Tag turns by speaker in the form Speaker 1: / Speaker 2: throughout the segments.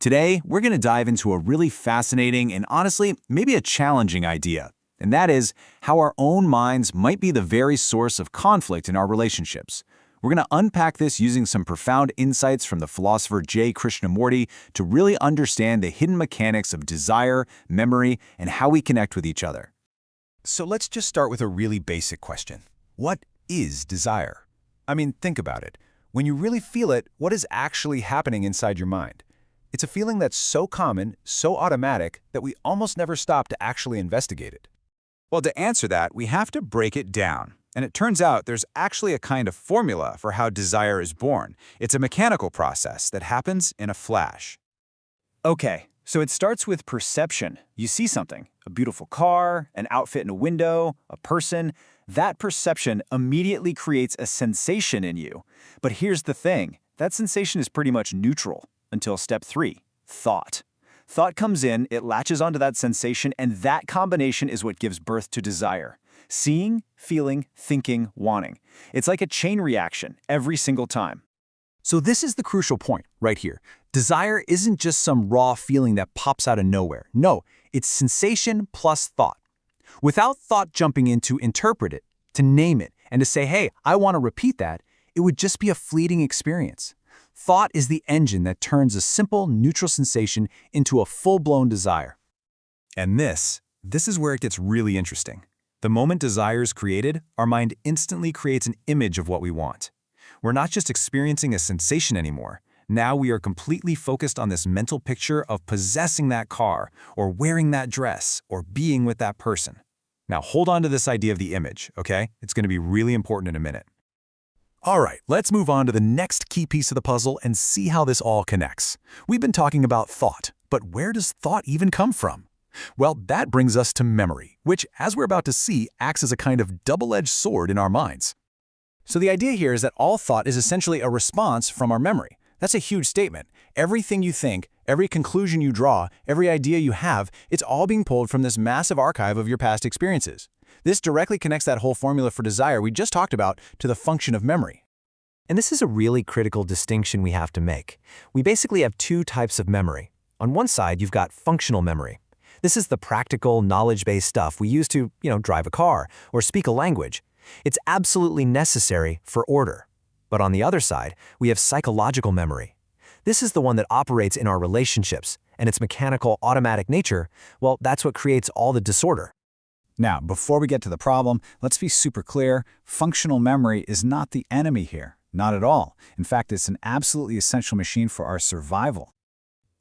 Speaker 1: Today, we're going to dive into a really fascinating and honestly, maybe a challenging idea, and that is how our own minds might be the very source of conflict in our relationships. We're going to unpack this using some profound insights from the philosopher Krishnamurti to really understand the hidden mechanics of desire, memory, and how we connect with each other.
Speaker 2: So let's just start with a really basic question. What is desire? I mean, think about it. When you really feel it, what is actually happening inside your mind? It's a feeling that's so common, so automatic, that we almost never stop to actually investigate it.
Speaker 3: Well, to answer that, we have to break it down. And it turns out there's actually a kind of formula for how desire is born. It's a mechanical process that happens in a flash.
Speaker 1: Okay, so it starts with perception. You see something, a beautiful car, an outfit in a window, a person. That perception immediately creates a sensation in you. But here's the thing, that sensation is pretty much neutral until step 3, thought. Thought comes in, it latches onto that sensation, and that combination is what gives birth to desire. Seeing, feeling, thinking, wanting. It's like a chain reaction every single time.
Speaker 2: So this is the crucial point right here. Desire isn't just some raw feeling that pops out of nowhere. No, it's sensation plus thought. Without thought jumping in to interpret it, to name it, and to say, hey, I want to repeat that, it would just be a fleeting experience. Thought is the engine that turns a simple, neutral sensation into a full-blown desire. And this is where it gets really interesting. The moment desire is created, our mind instantly creates an image of what we want. We're not just experiencing a sensation anymore. Now we are completely focused on this mental picture of possessing that car, or wearing that dress, or being with that person. Now hold on to this idea of the image, okay? It's going to be really important in a minute. All right, let's move on to the next key piece of the puzzle and see how this all connects. We've been talking about thought, but where does thought even come from? Well, that brings us to memory, which, as we're about to see, acts as a kind of double-edged sword in our minds. So the idea here is that all thought is essentially a response from our memory. That's a huge statement. Everything you think, every conclusion you draw, every idea you have, it's all being pulled from this massive archive of your past experiences. This directly connects that whole formula for desire we just talked about to the function of memory.
Speaker 4: And this is a really critical distinction we have to make. We basically have two types of memory. On one side, you've got functional memory. This is the practical, knowledge-based stuff we use to, drive a car or speak a language. It's absolutely necessary for order. But on the other side, we have psychological memory. This is the one that operates in our relationships, and its mechanical, automatic nature, well, that's what creates all the disorder.
Speaker 3: Now, before we get to the problem, let's be super clear. Functional memory is not the enemy here. Not at all. In fact, it's an absolutely essential machine for our survival.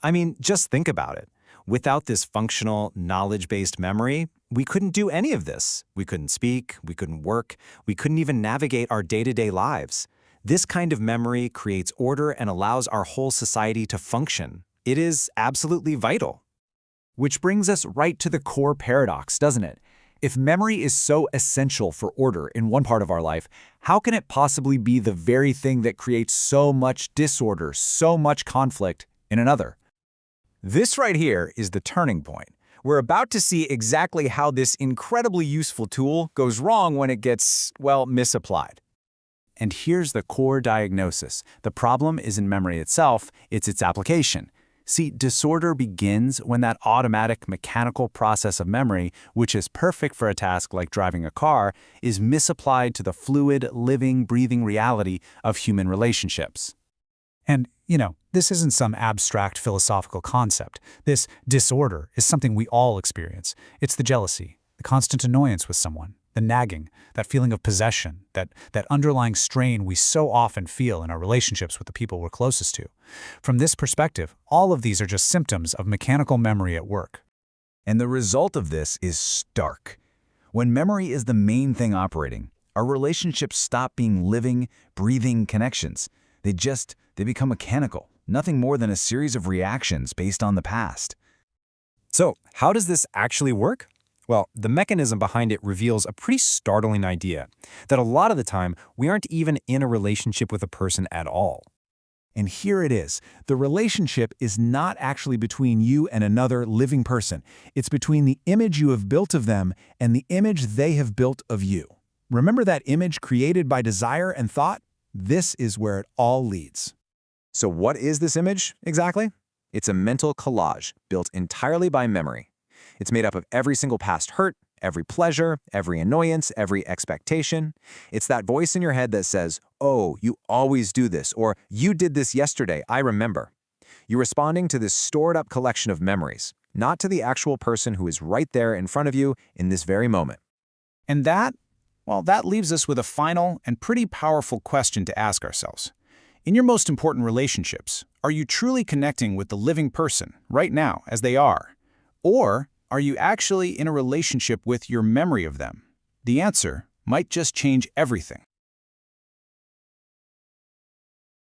Speaker 1: I mean, just think about it. Without this functional, knowledge-based memory, we couldn't do any of this. We couldn't speak, we couldn't work, we couldn't even navigate our day-to-day lives. This kind of memory creates order and allows our whole society to function. It is absolutely vital.
Speaker 3: Which brings us right to the core paradox, doesn't it? If memory is so essential for order in one part of our life, how can it possibly be the very thing that creates so much disorder, so much conflict in another? This right here is the turning point. We're about to see exactly how this incredibly useful tool goes wrong when it gets, well, misapplied. And here's the core diagnosis. The problem isn't memory itself, it's its application. See, disorder begins when that automatic mechanical process of memory, which is perfect for a task like driving a car, is misapplied to the fluid, living, breathing reality of human relationships.
Speaker 5: And, this isn't some abstract philosophical concept. This disorder is something we all experience. It's the jealousy, the constant annoyance with someone, the nagging, that feeling of possession, that underlying strain we so often feel in our relationships with the people we're closest to. From this perspective, all of these are just symptoms of mechanical memory at work.
Speaker 3: And the result of this is stark. When memory is the main thing operating, our relationships stop being living, breathing connections. They become mechanical, nothing more than a series of reactions based on the past.
Speaker 1: So, how does this actually work? Well, the mechanism behind it reveals a pretty startling idea, that a lot of the time, we aren't even in a relationship with a person at all.
Speaker 3: And here it is. The relationship is not actually between you and another living person. It's between the image you have built of them and the image they have built of you. Remember that image created by desire and thought? This is where it all leads. So what is this image exactly?
Speaker 2: It's a mental collage built entirely by memory. It's made up of every single past hurt, every pleasure, every annoyance, every expectation. It's that voice in your head that says, "Oh, you always do this," or "You did this yesterday, I remember." You're responding to this stored-up collection of memories, not to the actual person who is right there in front of you in this very moment.
Speaker 3: And that leaves us with a final and pretty powerful question to ask ourselves. In your most important relationships, are you truly connecting with the living person right now as they are? Or are you actually in a relationship with your memory of them? The answer might just change everything.